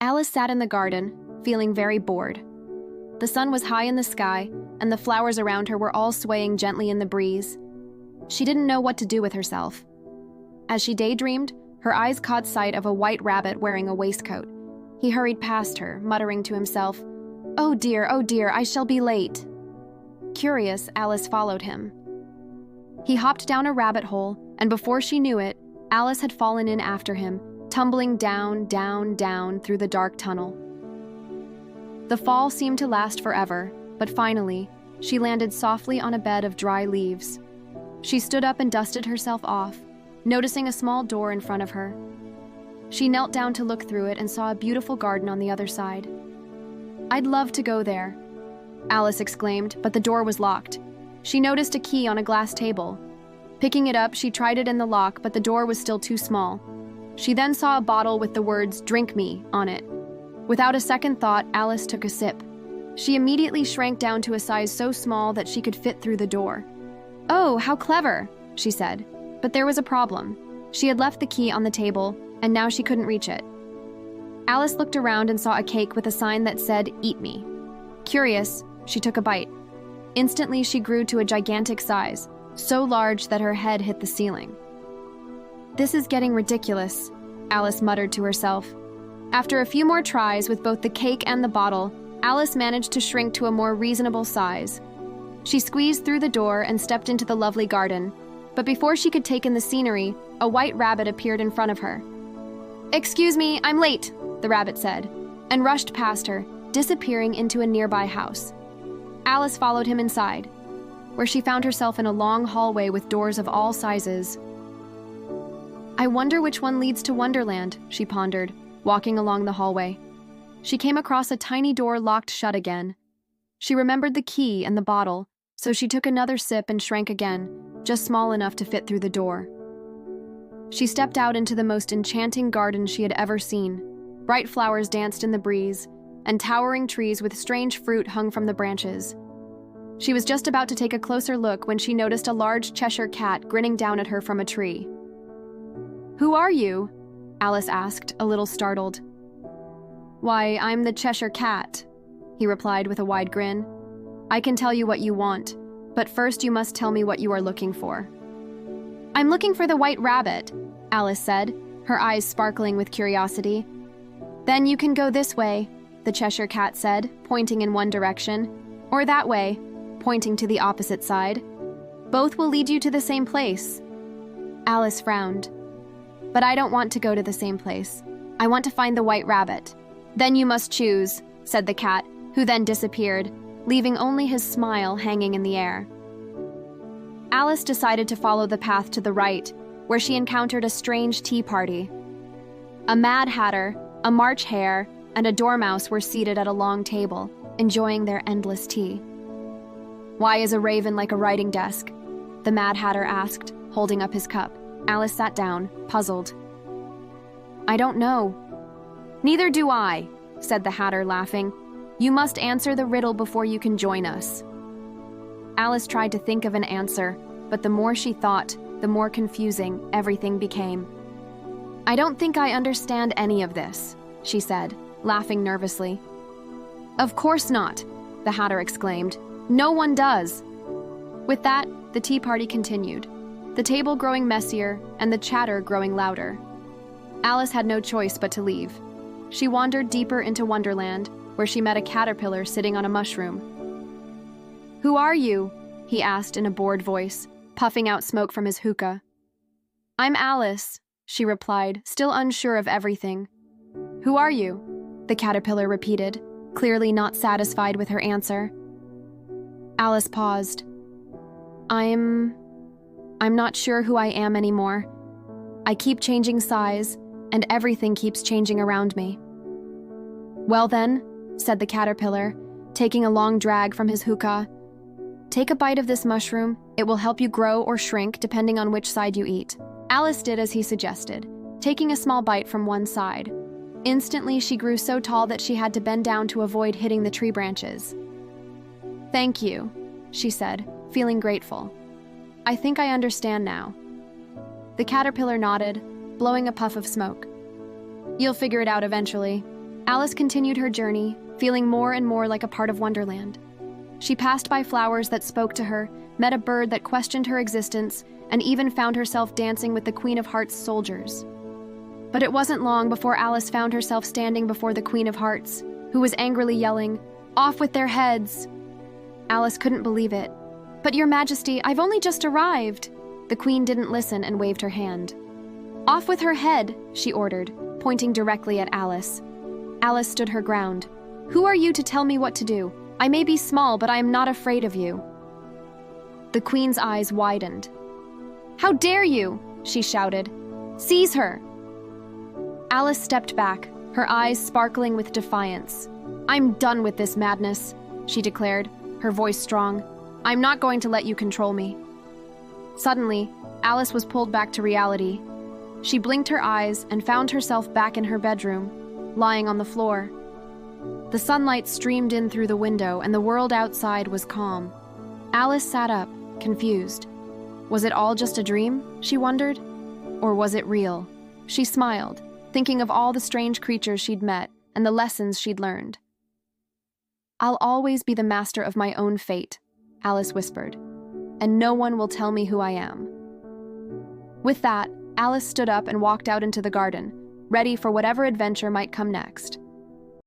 Alice sat in the garden, feeling very bored. The sun was high in the sky, and the flowers around her were all swaying gently in the breeze. She didn't know what to do with herself. As she daydreamed, her eyes caught sight of a white rabbit wearing a waistcoat. He hurried past her, muttering to himself, oh dear, I shall be late." Curious, Alice followed him. He hopped down a rabbit hole, and before she knew it, Alice had fallen in after him, tumbling down through the dark tunnel. The fall seemed to last forever, but finally, she landed softly on a bed of dry leaves. She stood up and dusted herself off, noticing a small door in front of her. She knelt down to look through it and saw a beautiful garden on the other side. "I'd love to go there," Alice exclaimed, but the door was locked. She noticed a key on a glass table. Picking it up, she tried it in the lock, but the door was still too small. She then saw a bottle with the words, "Drink me," on it. Without a second thought, Alice took a sip. She immediately shrank down to a size so small that she could fit through the door. "Oh, how clever," she said. But there was a problem. She had left the key on the table, and now she couldn't reach it. Alice looked around and saw a cake with a sign that said, "Eat me." Curious, she took a bite. Instantly, she grew to a gigantic size, so large that her head hit the ceiling. "This is getting ridiculous," Alice muttered to herself. After a few more tries with both the cake and the bottle, Alice managed to shrink to a more reasonable size. She squeezed through the door and stepped into the lovely garden, but before she could take in the scenery, a white rabbit appeared in front of her. "Excuse me, I'm late," the rabbit said, and rushed past her, disappearing into a nearby house. Alice followed him inside, where she found herself in a long hallway with doors of all sizes. "I wonder which one leads to Wonderland," she pondered, walking along the hallway. She came across a tiny door locked shut again. She remembered the key and the bottle, so she took another sip and shrank again, just small enough to fit through the door. She stepped out into the most enchanting garden she had ever seen. Bright flowers danced in the breeze, and towering trees with strange fruit hung from the branches. She was just about to take a closer look when she noticed a large Cheshire Cat grinning down at her from a tree. "Who are you?" Alice asked, a little startled. "Why, I'm the Cheshire Cat," he replied with a wide grin. "I can tell you what you want, but first you must tell me what you are looking for." "I'm looking for the white rabbit," Alice said, her eyes sparkling with curiosity. "Then you can go this way," the Cheshire Cat said, pointing in one direction, "or that way," pointing to the opposite side. "Both will lead you to the same place." Alice frowned. "But I don't want to go to the same place. I want to find the white rabbit." "Then you must choose," said the cat, who then disappeared, leaving only his smile hanging in the air. Alice decided to follow the path to the right, where she encountered a strange tea party. A Mad Hatter, a March Hare, and a Dormouse were seated at a long table, enjoying their endless tea. "Why is a raven like a writing desk?" the Mad Hatter asked, holding up his cup. Alice sat down, puzzled. "I don't know." "Neither do I," said the Hatter, laughing. "You must answer the riddle before you can join us." Alice tried to think of an answer, but the more she thought, the more confusing everything became. "I don't think I understand any of this," she said, laughing nervously. "Of course not," the Hatter exclaimed. "No one does." With that, the tea party continued, the table growing messier and the chatter growing louder. Alice had no choice but to leave. She wandered deeper into Wonderland, where she met a caterpillar sitting on a mushroom. "Who are you?" he asked in a bored voice, puffing out smoke from his hookah. "I'm Alice," she replied, still unsure of everything. "Who are you?" the caterpillar repeated, clearly not satisfied with her answer. Alice paused. I'm not sure who I am anymore. I keep changing size, and everything keeps changing around me." "Well then," said the caterpillar, taking a long drag from his hookah, "take a bite of this mushroom. It will help you grow or shrink depending on which side you eat." Alice did as he suggested, taking a small bite from one side. Instantly, she grew so tall that she had to bend down to avoid hitting the tree branches. "Thank you," she said, feeling grateful. "I think I understand now." The caterpillar nodded, blowing a puff of smoke. "You'll figure it out eventually," Alice continued her journey, feeling more and more like a part of Wonderland. She passed by flowers that spoke to her, met a bird that questioned her existence, and even found herself dancing with the Queen of Hearts' soldiers. But it wasn't long before Alice found herself standing before the Queen of Hearts, who was angrily yelling, "Off with their heads!" Alice couldn't believe it. "But Your Majesty, I've only just arrived." The Queen didn't listen and waved her hand. "Off with her head," she ordered, pointing directly at Alice. Alice stood her ground. "Who are you to tell me what to do? I may be small, but I am not afraid of you." The Queen's eyes widened. "How dare you!" she shouted. "Seize her!" Alice stepped back, her eyes sparkling with defiance. "I'm done with this madness," she declared, her voice strong. "I'm not going to let you control me." Suddenly, Alice was pulled back to reality. She blinked her eyes and found herself back in her bedroom, lying on the floor. The sunlight streamed in through the window, and the world outside was calm. Alice sat up, confused. Was it all just a dream, she wondered? Or was it real? She smiled, thinking of all the strange creatures she'd met and the lessons she'd learned. "I'll always be the master of my own fate," Alice whispered, "and no one will tell me who I am." With that, Alice stood up and walked out into the garden, ready for whatever adventure might come next.